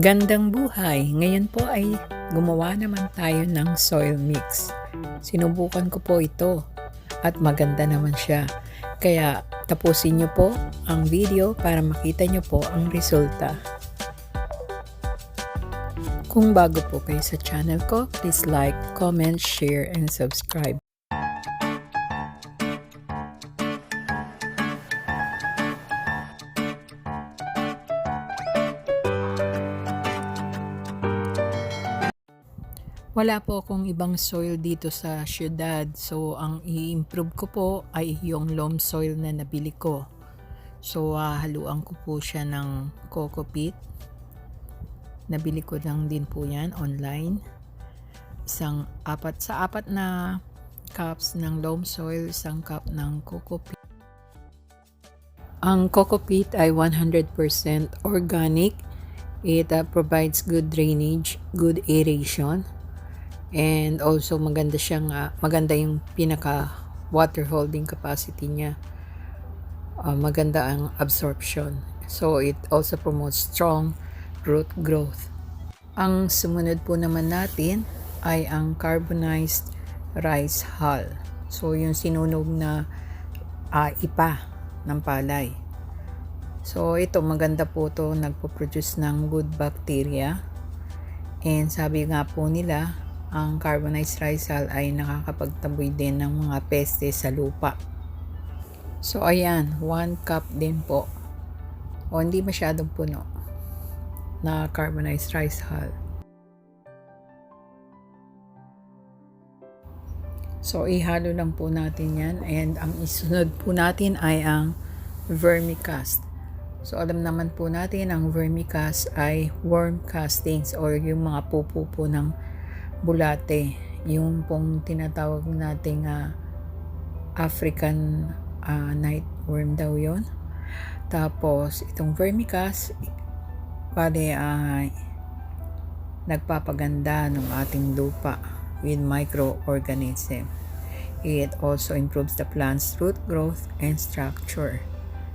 Gandang buhay! Ngayon po ay gumawa naman tayo ng soil mix. Sinubukan ko po ito at maganda naman siya. Kaya tapusin nyo po ang video para makita nyo po ang resulta. Kung bago po kayo sa channel ko, please like, comment, share, and subscribe. Wala po akong ibang soil dito sa syudad. So, ang i-improve ko po ay yung loam soil na nabili ko. So, haluan ko po siya ng coco peat. Nabili ko lang din po yan online. Apat na cups ng loam soil, isang cup ng coco peat. Ang coco peat ay 100% organic. It provides good drainage, good aeration. And also maganda yung pinaka water holding capacity niya. Maganda ang absorption. So it also promotes strong root growth. Ang sumunod po naman natin ay ang carbonized rice hull. So yung sinunog na ipa ng palay. So ito maganda po to, nagpo-produce ng good bacteria. And sabi nga po nila, ang carbonized rice hull ay nakakapagtaboy din ng mga pestes sa lupa. So ayan, 1 cup din po. O hindi masyadong puno na carbonized rice hull. So ihalo lang po natin yan, and ang isunod po natin ay ang vermicast. So alam naman po natin ang vermicast ay worm castings or yung mga pupo po ng bulate, yung pong tinatawag nating African night worm daw yon. Tapos itong vermicast nagpapaganda ng ating lupa with microorganism. It also improves the plant's root growth and structure.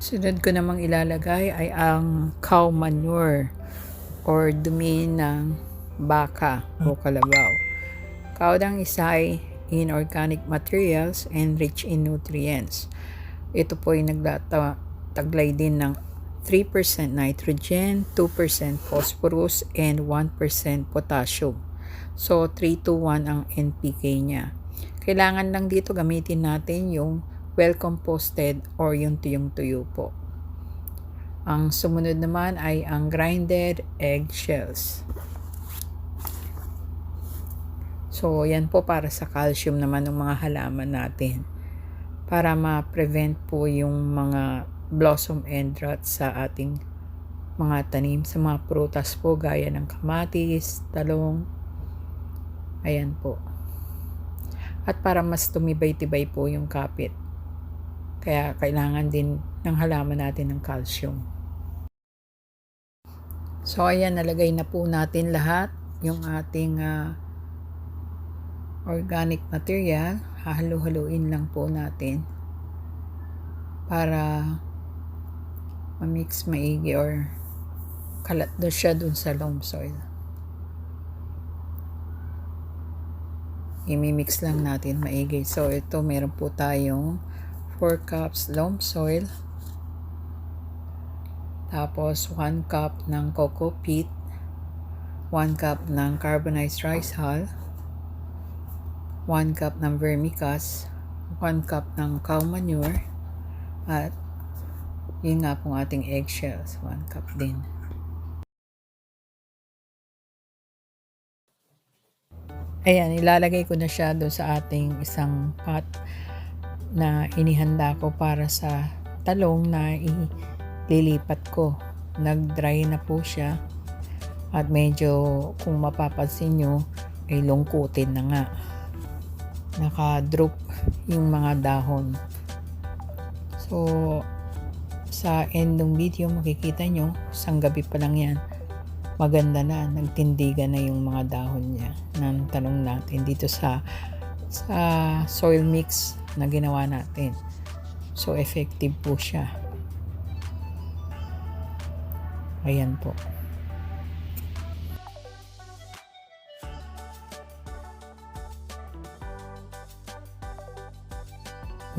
Sunod ko namang ilalagay ay ang cow manure or dumi ng baka o kalabaw. Kaudang isa ay inorganic materials and rich in nutrients. Ito po ay nagtaglay din ng 3% nitrogen, 2% phosphorus, and 1% potassium. So 3-1 ang NPK niya. Kailangan lang dito gamitin natin yung well composted or yung tuyong-tuyo po. Ang sumunod naman ay ang grinded eggshells. So, yan po para sa calcium naman ng mga halaman natin. Para ma-prevent po yung mga blossom end rot sa ating mga tanim. Sa mga prutas po, gaya ng kamatis, talong. Ayan po. At para mas tumibay-tibay po yung kapit. Kaya kailangan din ng halaman natin ng calcium. So, ayan, nalagay na po natin lahat yung ating organic material. Hahalo-haluin lang po natin para ma-mix maigi or kalat doon siya dun sa loam soil. I-mix lang natin maigi. So ito, meron po tayong 4 cups loam soil, tapos 1 cup ng coco peat, 1 cup ng carbonized rice hull, 1 cup ng vermicast, 1 cup ng cow manure, at yun nga pong ating eggshells, 1 cup din. Ayan, ilalagay ko na siya doon sa ating isang pot na inihanda ko para sa talong na ililipat ko. Nag-dry na po siya at medyo, kung mapapansin nyo, ay lungkutin na nga. Naka-drop yung mga dahon. So sa end ng video makikita nyo, isang gabi pa lang yan, maganda na, nagtindigan na yung mga dahon niya ng talong natin dito sa soil mix na ginawa natin. So effective po siya. Ayan po.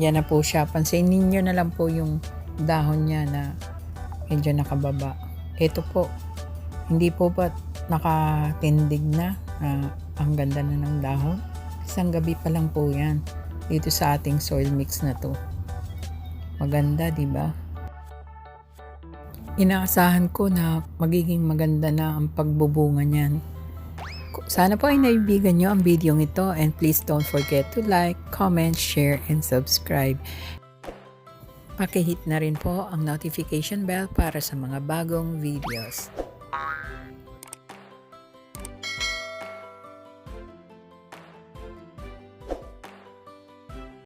Yan na po siya. Pansinin nyo na lang po yung dahon niya na medyo nakababa. Ito po, hindi po ba nakatindig na? Ang ganda na ng dahon. Isang gabi pa lang po yan dito sa ating soil mix na to. Maganda, di ba? Inaasahan ko na magiging maganda na ang pagbubunga niyan. Sana po ay naibigan nyo ang video ito, and please don't forget to like, comment, share, and subscribe. Pakihit na rin po ang notification bell para sa mga bagong videos.